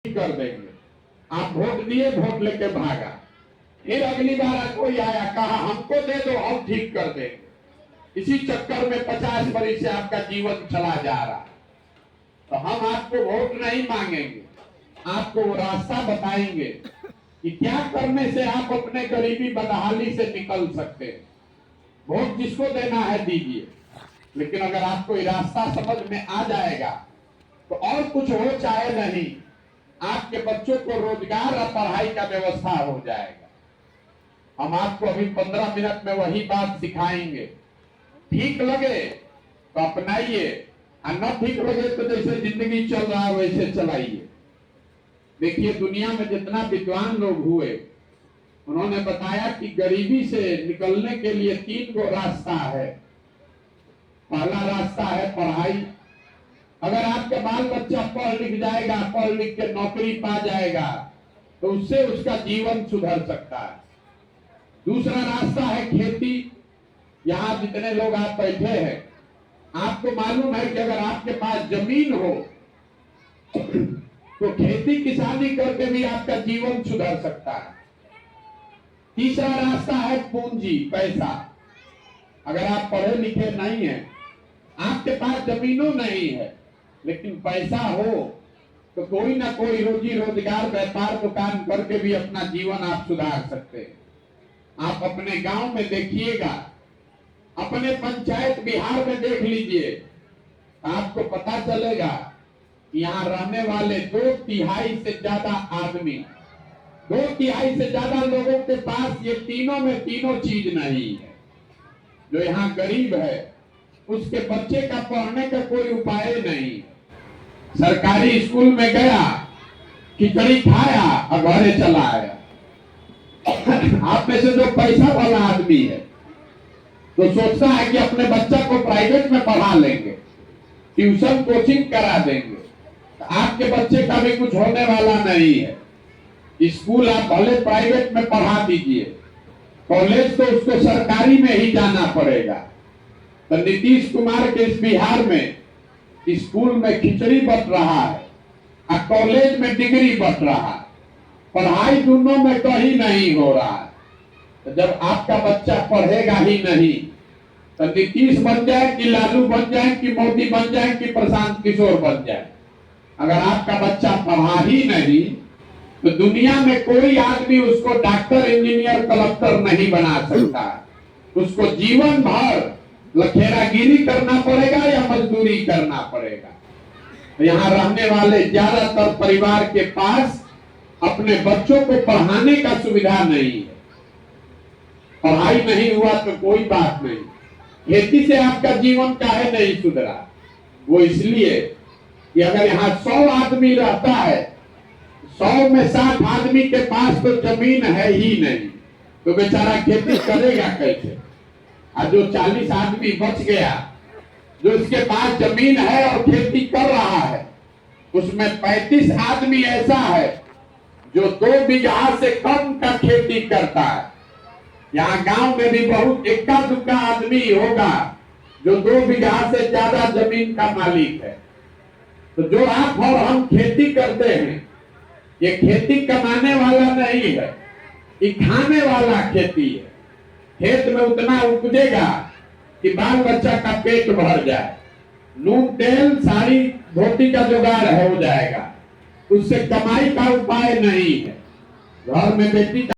कर देंगे। आप वोट दिए, वोट लेके भागा, फिर अगली बार कोई आया, कहा हमको दे दो, हम ठीक कर देंगे। इसी चक्कर में 50 वर्ष से आपका जीवन चला जा रहा। तो हम आपको वोट नहीं मांगेंगे, आपको वो रास्ता बताएंगे कि क्या करने से आप अपने गरीबी बदहाली से निकल सकते हैं। वोट जिसको देना है दीजिए, लेकिन अगर आपको ये रास्ता समझ में आ जाएगा तो और कुछ हो चाहे नहीं, आपके बच्चों को रोजगार और पढ़ाई का व्यवस्था हो जाएगा। हम आपको अभी 15 मिनट में वही बात सिखाएंगे। ठीक लगे तो अपनाइए, और न ठीक लगे तो जैसे जिंदगी चल रहा है वैसे चलाइए। देखिए, दुनिया में जितना विद्वान लोग हुए, उन्होंने बताया कि गरीबी से निकलने के लिए 3 गो रास्ता है। पहला रास्ता है पढ़ाई। अगर आपके बाल बच्चा पढ़ लिख जाएगा, पढ़ लिख के नौकरी पा जाएगा, तो उससे उसका जीवन सुधर सकता है। दूसरा रास्ता है खेती। यहाँ जितने लोग आप बैठे हैं, आपको मालूम है कि अगर आपके पास जमीन हो तो खेती किसानी करके भी आपका जीवन सुधर सकता है। तीसरा रास्ता है पूंजी, पैसा। अगर आप पढ़े लिखे नहीं हैं, आपके पास जमीनों नहीं है, लेकिन पैसा हो तो कोई ना कोई रोजी रोजगार, व्यापार, दुकान करके भी अपना जीवन आप सुधार सकते हैं। आप अपने गांव में देखिएगा, अपने पंचायत बिहार में देख लीजिए, आपको पता चलेगा यहाँ रहने वाले 2/3 से ज्यादा आदमी, 2/3 से ज्यादा लोगों के पास ये तीनों में तीनों चीज नहीं है। जो यहाँ गरीब है, उसके बच्चे का पढ़ने का कोई उपाय नहीं। सरकारी स्कूल में गया, खिचड़ी खाया और घरे चला आया। आप में से जो पैसा वाला आदमी है तो सोचता है कि अपने बच्चा को प्राइवेट में पढ़ा लेंगे, ट्यूशन कोचिंग करा देंगे। आपके बच्चे का भी कुछ होने वाला नहीं है। स्कूल आप भले प्राइवेट में पढ़ा दीजिए, कॉलेज तो उसको सरकारी में ही जाना पड़ेगा। तो नीतीश कुमार के इस बिहार में स्कूल में खिचड़ी बट रहा है और कॉलेज में डिग्री बट रहा है। पढ़ाई दोनों में कहीं नहीं हो रहा है। तो जब आपका बच्चा पढ़ेगा ही नहीं, तो नीतीश बन जाए कि लालू बन जाए कि मोदी बन जाए कि प्रशांत किशोर बन जाए, अगर आपका बच्चा पढ़ा ही नहीं तो दुनिया में कोई आदमी उसको डॉक्टर, इंजीनियर, कलेक्टर नहीं बना सकता। उसको जीवन भर लखेरागिरी करना पड़ेगा या मजदूरी करना पड़ेगा। यहाँ रहने वाले ज्यादातर परिवार के पास अपने बच्चों को पढ़ाने का सुविधा नहीं है। पढ़ाई नहीं हुआ तो कोई बात नहीं, खेती से आपका जीवन काहे नहीं सुधरा? वो इसलिए कि अगर यहाँ 100 आदमी रहता है, 100 में 60 आदमी के पास तो जमीन है ही नहीं, तो बेचारा खेती करेगा कैसे? और जो 40 आदमी बच गया, जो इसके पास जमीन है और खेती कर रहा है, उसमें 35 आदमी ऐसा है जो 2 बीघा से कम का खेती करता है। यहाँ गांव में भी बहुत इक्का दुक्का आदमी होगा जो 2 बीघा से ज्यादा जमीन का मालिक है। तो जो आप और हम खेती करते हैं, ये खेती कमाने वाला नहीं है, ये खाने वाला खेती है। खेत में उतना उपजेगा कि बाल बच्चा का पेट भर जाए, नून तेल साड़ी धोती का जुगाड़ हो जाएगा, उससे कमाई का उपाय नहीं है। घर में बेटी